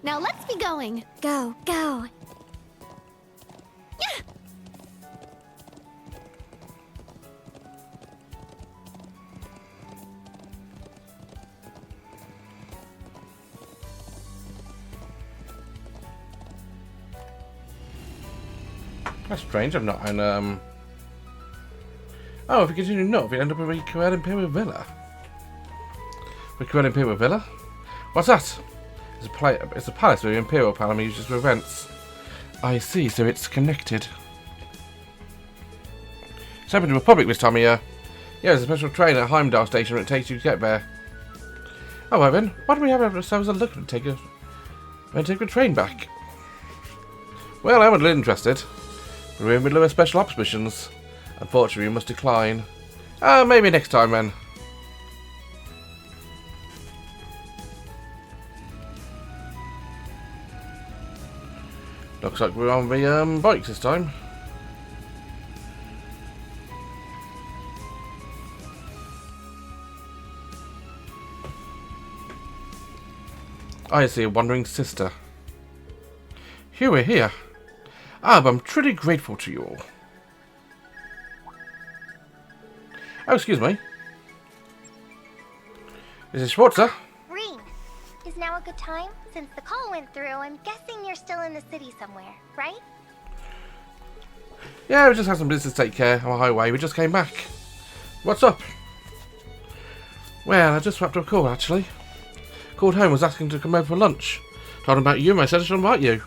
Now let's be going. Go, go. Yeah. That's strange. I'm not in, Oh, if we continue north, we end up in Rean Imperial Villa. Rean Imperial Villa? What's that? It's a palace where the Imperial Parliament uses for events. I see, so it's connected. It's happened to the Republic this time of year. Yeah, there's a special train at Heimdall Station that takes you to get there. Oh, well then, why don't we have ourselves a look and take the train back? Well, I'm a little interested. We're in the middle of special ops missions. Unfortunately, we must decline. Maybe next time then. Looks like we're on the bikes this time. I see a wandering sister. Here we're here. But I'm truly grateful to you all. Oh, excuse me. Is it Schwarzer? Rean, is now a good time? Since the call went through, I'm guessing you're still in the city somewhere, right? Yeah, we just had some business to take care on the highway. We just came back. What's up? Well, I just wrapped up a call, actually. Called home, was asking to come over for lunch. Told him about you, and I said I should invite you.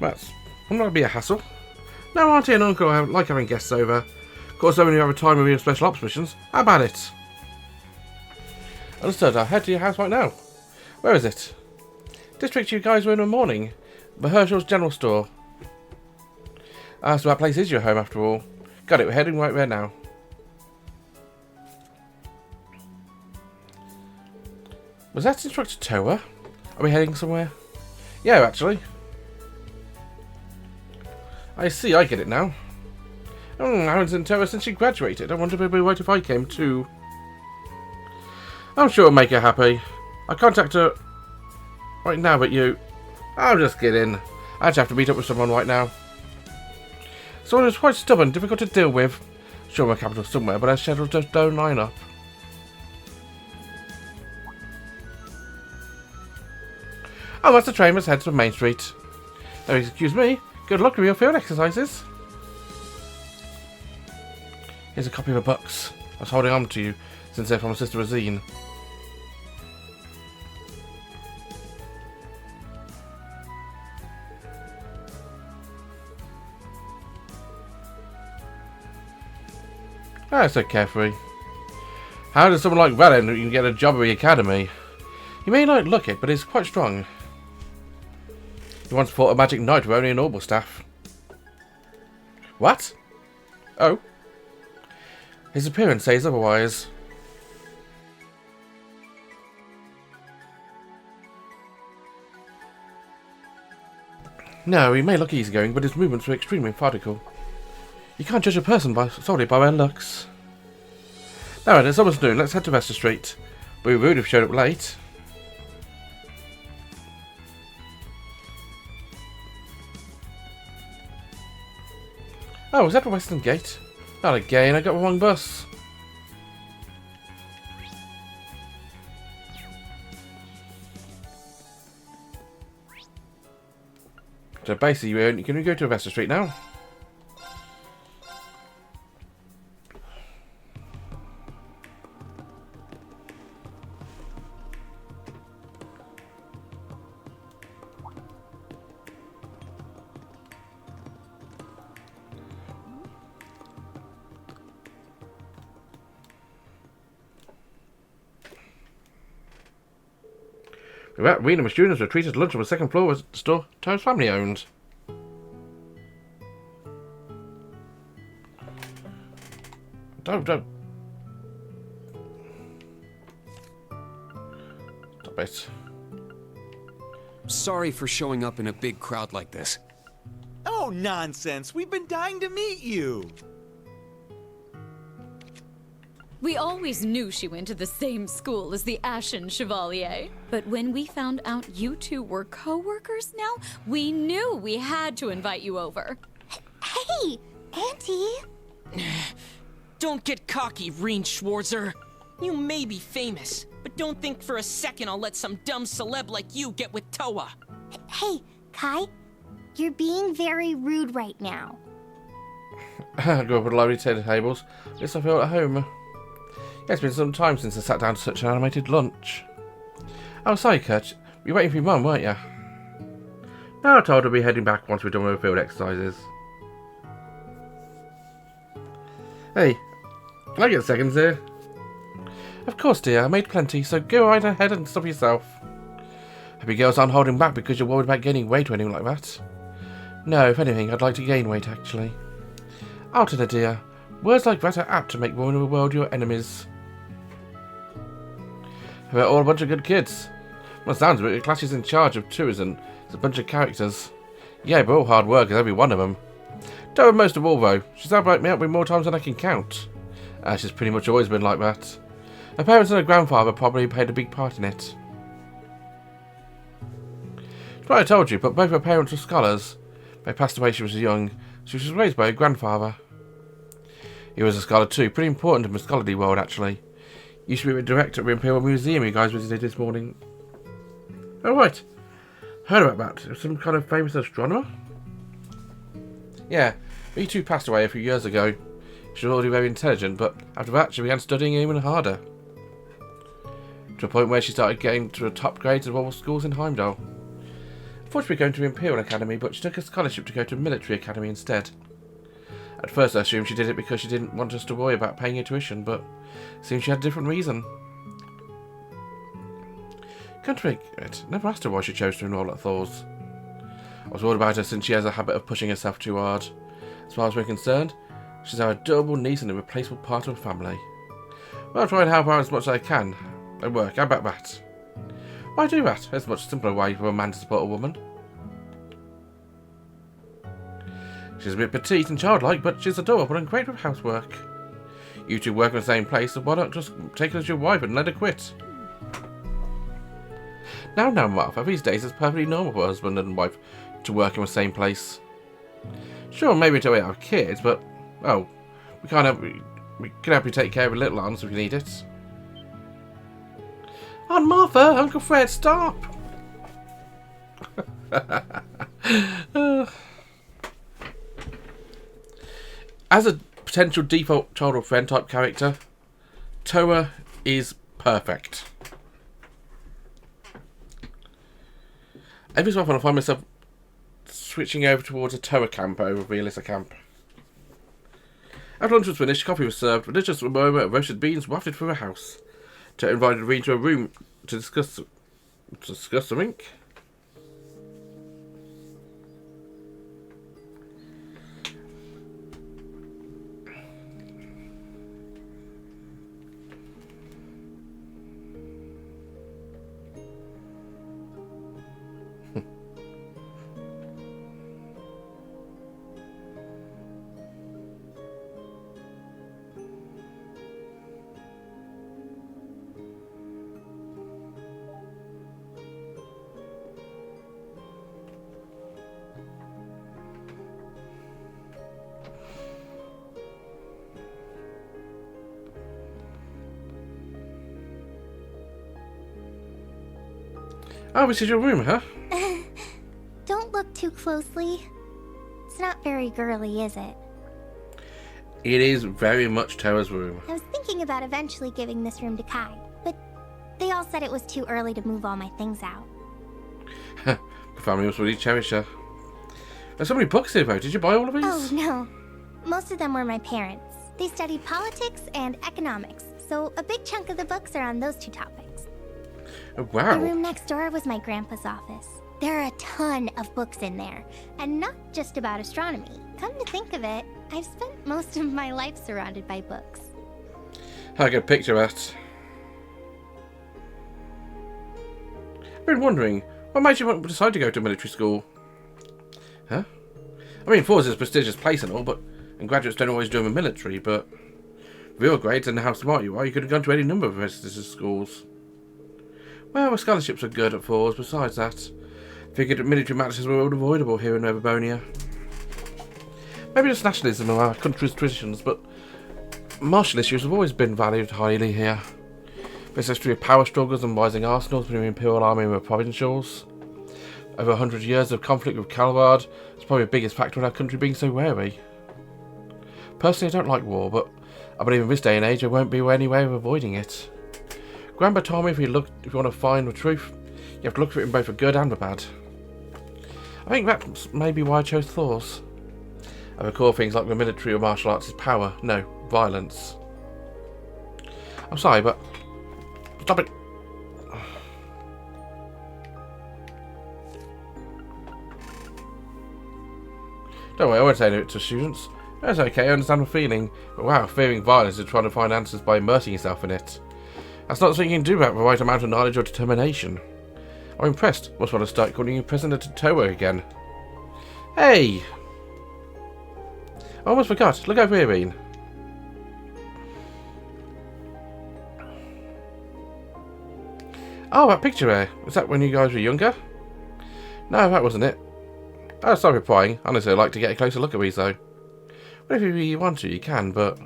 That's not going to be a hassle. No, Auntie and Uncle like having guests over. Of course, only have a time of your special ops missions. How about it? Understood. I'll head to your house right now. Where is it? District you guys were in the morning. The Herschel's General Store. So that place is your home after all. Got it, we're heading right there now. Was that Instructor Towa? Are we heading somewhere? Yeah, actually. I see, I get it now. I haven't seen Towa since she graduated. I wonder if it'd be right if I came too. I'm sure it'll make her happy. I'll contact her right now, but you... I'm just kidding. I just have to meet up with someone right now. Someone who's quite stubborn, difficult to deal with. Sure, my capital somewhere, but our schedules just don't line up. Oh, that's the train. Let's head to Main Street. Oh, excuse me. Good luck with your field exercises. Here's a copy of the books. I was holding on to you since they're from Sister Rean. So carefree. How does someone like Rean who can get a job at the academy? He may not look it, but he's quite strong. He once fought a magic knight with only a normal staff. What? Oh. His appearance says otherwise. No, he may look easygoing, but his movements were extremely methodical. You can't judge a person solely by their looks. Now then, it's almost noon. Let's head to Vesta Street. We would have showed up late. Oh, is that the Western Gate? Not again, I got the wrong bus. So basically, can we go to Vesta Street now? About Rean and the students were treated to lunch on the second floor was the store Thors family owned. Don't. Stop it. Sorry for showing up in a big crowd like this. Oh, nonsense. We've been dying to meet you. We always knew she went to the same school as the Ashen Chevalier. But when we found out you two were co-workers now, we knew we had to invite you over. Hey, Auntie! Don't get cocky, Rean Schwarzer. You may be famous, but don't think for a second I'll let some dumb celeb like you get with Towa. Hey, Kai, you're being very rude right now. I grew up with lovely table tables. At least I feel at home. Yeah, it's been some time since I sat down to such an animated lunch. Oh, sorry, Kurt. You were waiting for your mum, weren't you? No, I told her we'd be heading back once we're done with our field exercises. Hey, can I get seconds here? Of course, dear. I made plenty, so go right ahead and stuff yourself. Hope you girls aren't holding back because you're worried about gaining weight or anything like that. No, if anything, I'd like to gain weight, actually. Alton, dear. Words like that are apt to make women of the world your enemies. We're all a bunch of good kids. Well, sounds of it, your class is in charge of tourism. It's a bunch of characters. Yeah, but all hard workers, every one of them. Towa most of all, though. She's helped me out with more times than I can count. She's pretty much always been like that. Her parents and her grandfather probably played a big part in it. It's what I told you, but both her parents were scholars. They passed away when she was young, so she was raised by her grandfather. He was a scholar too, pretty important in the scholarly world, actually. Used to be the director of the Imperial Museum you guys visited this morning. Oh, right. Heard about that. Some kind of famous astronomer? Yeah, he too passed away a few years ago. She was already very intelligent, but after that she began studying even harder. To a point where she started getting to the top grades of all schools in Heimdall. I thought she was going to the Imperial Academy, but she took a scholarship to go to the Military Academy instead. At first I assumed she did it because she didn't want us to worry about paying her tuition, but it seems she had a different reason. Come to think of it, never asked her why she chose to enroll at Thors. I was worried about her since she has a habit of pushing herself too hard. As far as we're concerned, she's our adorable niece and a replaceable part of the family. Well, I'll try and help her out as much as I can. At work, how about that? Why do that? There's a much simpler way for a man to support a woman. She's a bit petite and childlike, but she's adorable and great with housework. You two work in the same place, so why not just take her as your wife and let her quit? Now, Martha, these days it's perfectly normal for a husband and wife to work in the same place. Sure, maybe until we have kids, but, well, we can help you take care of the little ones if you need it. Aunt Martha, Uncle Fred, stop! As a potential default childhood friend type character, Towa is perfect. Every so often I find myself switching over towards a Towa camp over Realisa camp. After lunch was finished, coffee was served, with just a moment of roasted beans wafted through the house. Towa invited Rean to a room to discuss something. Oh, this is your room, huh? Don't look too closely. It's not very girly, is it? It is very much Towa's room. I was thinking about eventually giving this room to Kai, but they all said it was too early to move all my things out. The family must really cherish her. There's so many books here, though. Did you buy all of these? Oh, no. Most of them were my parents. They studied politics and economics, so a big chunk of the books are on those two topics. Oh, wow. The room next door was my grandpa's office. There are a ton of books in there, and not just about astronomy. Come to think of it, I've spent most of my life surrounded by books. I can picture that. I've been wondering, what made you decide to go to military school? Huh? I mean, Thors is a prestigious place and all, and graduates don't always join the military, but With your grades and how smart you are, you could have gone to any number of prestigious schools. Well, the scholarships are good at Thors. Besides that, I figured that military matches were unavoidable here in Erebonian. Maybe just nationalism of our country's traditions, but martial issues have always been valued highly here. There's history of power struggles and rising arsenals between the Imperial Army and the provincials. Over 100 years of conflict with Calvard is probably the biggest factor in our country being so wary. Personally, I don't like war, but I believe in this day and age there won't be any way of avoiding it. Grandpa told me if you want to find the truth, you have to look for it in both the good and the bad. I think that's maybe why I chose Thors. I recall things like the military or martial arts is power, no, violence. I'm sorry, but stop it. Don't worry, I won't say it to students. That's okay, I understand the feeling. But wow, fearing violence is trying to find answers by immersing yourself in it. That's not something you can do without the right amount of knowledge or determination. I'm impressed. Must want to start calling you President of Towa again. Hey! I almost forgot. Look over here, Rean. Oh, that picture there. Was that when you guys were younger? No, that wasn't it. Oh, sorry for prying. Honestly, I'd like to get a closer look at these, though. But if you want to, you can, but...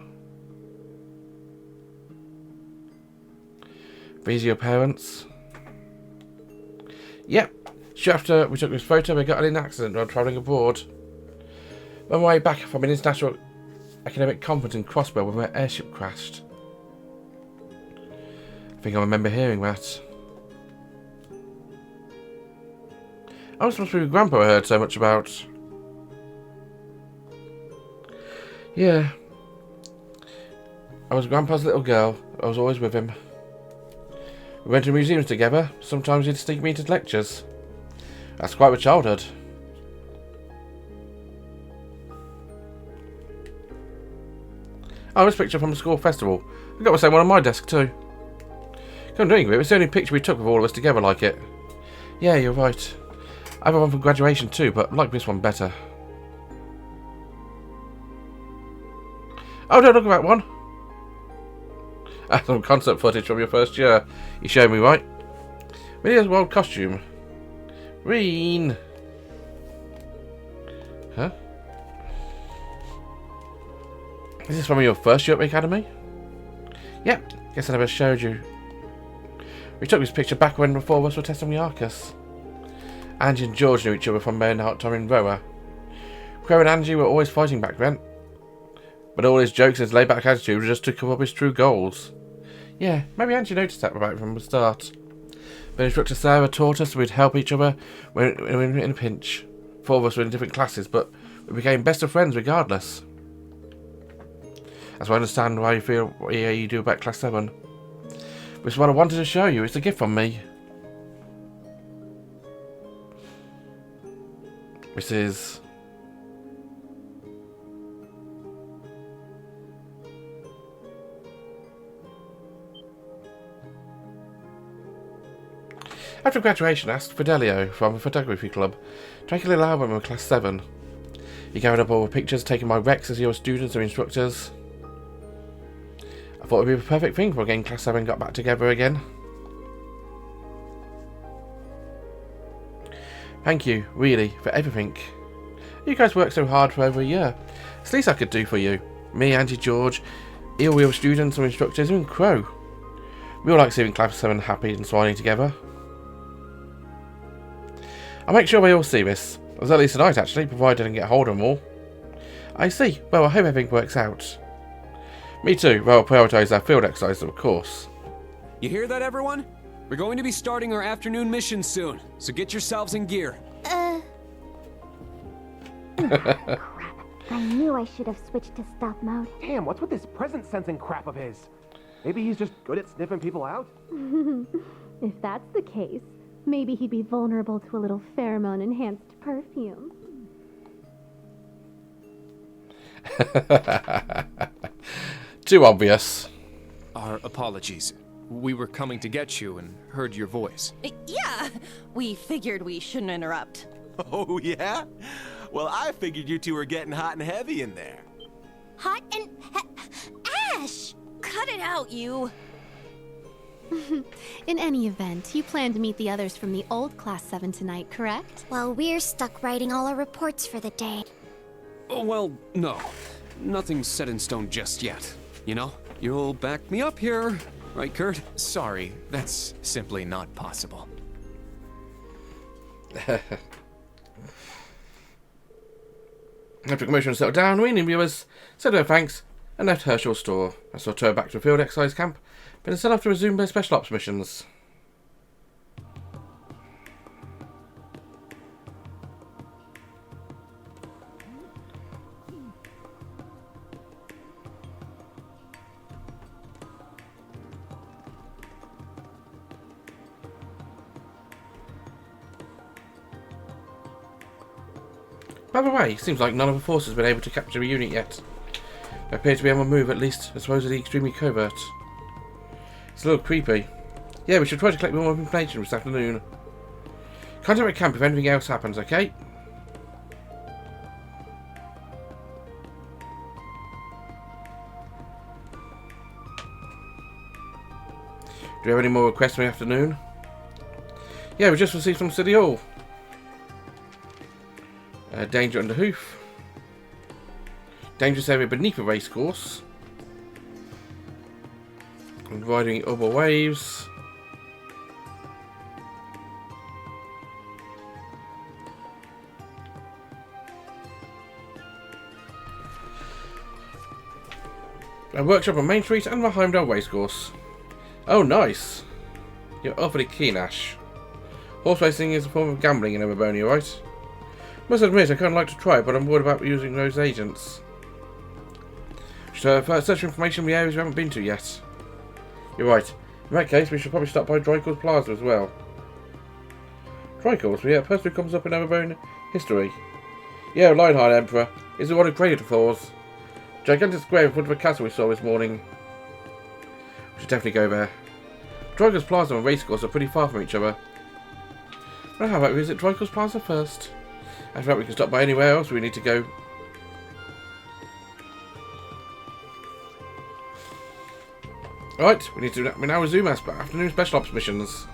These are your parents? Yep. Shortly after we took this photo, we got in an accident while travelling abroad. On my way back from an international academic conference in Crossbow when my airship crashed. I think I remember hearing that. I was supposed to be Grandpa I heard so much about. Yeah. I was Grandpa's little girl. I was always with him. We went to museums together. Sometimes he'd sneak me to lectures. That's quite a childhood. Oh, this picture from the school festival. I got the same one on my desk too. Come to think of it, it's the only picture we took of all of us together like it. Yeah, you're right. I have one for graduation too, but I like this one better. Oh, don't look at that one. Some concert footage from your first year. You showed me, right? Here's wild costume. Rean. Huh? Is this from your first year at the academy? Yep. Guess I never showed you. We took this picture back when the four of us were testing the Arcus. Angie and George knew each other from their time in Roa. Crow and Angie were always fighting back then. But all his jokes and his laid-back attitude was just to cover up his true goals. Yeah, maybe Angie noticed that about it from the start. But instructor Sarah taught us we'd help each other when we were in a pinch. Four of us were in different classes, but we became best of friends regardless. That's why I understand why you feel what you do about Class VII. This is what I wanted to show you. It's a gift from me. This is... After graduation, I asked Fidelio from a photography club to make a little album of Class VII. He gathered up all the pictures taken by Rex as your students and instructors. I thought it would be the perfect thing for getting Class VII got back together again. Thank you, really, for everything. You guys worked so hard for over a year. It's the least I could do for you. Me, Auntie George, all your students and instructors, even Crow. We all like seeing Class VII happy and smiling together. I'll make sure they all see this. It was early tonight, actually, provided I can get hold of them all. I see. Well, I hope everything works out. Me too. Well, I'll prioritise our field exercises, of course. You hear that, everyone? We're going to be starting our afternoon mission soon, so get yourselves in gear. Crap. I knew I should have switched to stealth mode. Damn, what's with this presence sensing crap of his? Maybe he's just good at sniffing people out? If that's the case, maybe he'd be vulnerable to a little pheromone-enhanced perfume. Too obvious. Our apologies. We were coming to get you and heard your voice. Yeah, we figured we shouldn't interrupt. Oh, yeah? Well, I figured you two were getting hot and heavy in there. Hot and... Ash! cut it out, you. In any event, you plan to meet the others from the old Class 7 tonight, correct? Well, we're stuck writing all our reports for the day. Oh, well, no. Nothing's set in stone just yet. You know? You'll back me up here, right, Kurt? Sorry, that's simply not possible. After commotion settled down, we new viewers said their thanks and left Herschel's store. I saw Towa back to the field exercise camp, but instead have to resume their special ops missions. By the way, seems like none of the forces have been able to capture a unit yet. They appear to be on the move, at least, as supposedly extremely covert. It's a little creepy. Yeah, we should try to collect more information this afternoon. Contact my camp if anything else happens, okay? Do we have any more requests for the afternoon? Yeah, we just received from City Hall. Danger under hoof. Dangerous area beneath the race course. And riding over waves. A workshop on Main Street and the Heimdall racecourse. Oh, nice. You're awfully keen, Ash. Horse racing is a form of gambling in Erebonian, right? Must admit, I kind of like to try it, but I'm worried about using those agents. Should search for information in the areas we haven't been to yet. You're right. In that case, we should probably stop by Drycore's Plaza as well. Drycore's? Yeah, a person who comes up in Erebonian history. Yeah, Lionheart Emperor is the one who created the Thors. Gigantic square in front of a castle we saw this morning. We should definitely go there. Drycore's Plaza and Racecourse are pretty far from each other. Well, how about we visit Drycore's Plaza first? After that, we can stop by anywhere else we need to go. Alright, we now resume our afternoon special ops missions.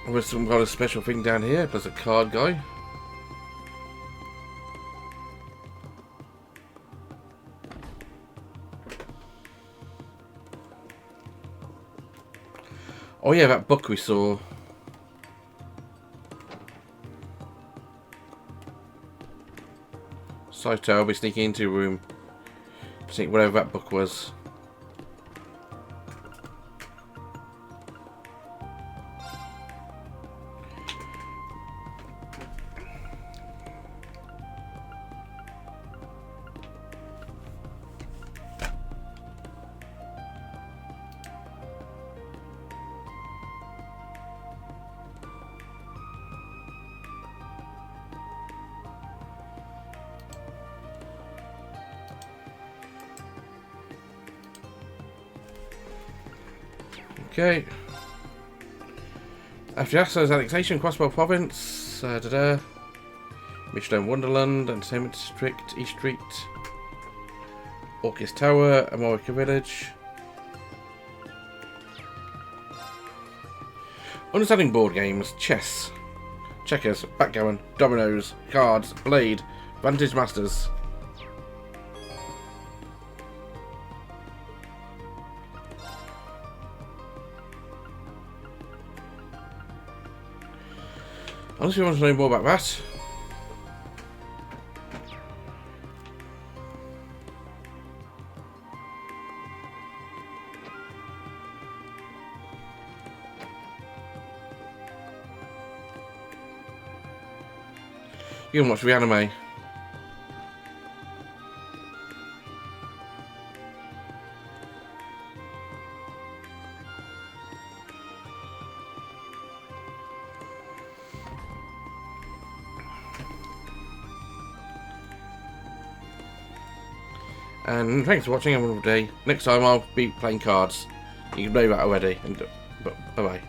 There's some kind of special thing down here, plus a card guy. Oh yeah, that book we saw. Saito, I'll be sneaking into a room. Sneak whatever that book was. Okay. After Yasser's annexation, Crossbow Province, Michelin Wonderland, Entertainment District, East Street, Orcus Tower, Amorica Village. Understanding board games, chess, checkers, backgammon, dominoes, cards, blade, Vantage Masters. Unless you want to know more about that. You can watch the anime. And thanks for watching. Have a wonderful day. Next time I'll be playing cards. You know that already. And, but bye-bye.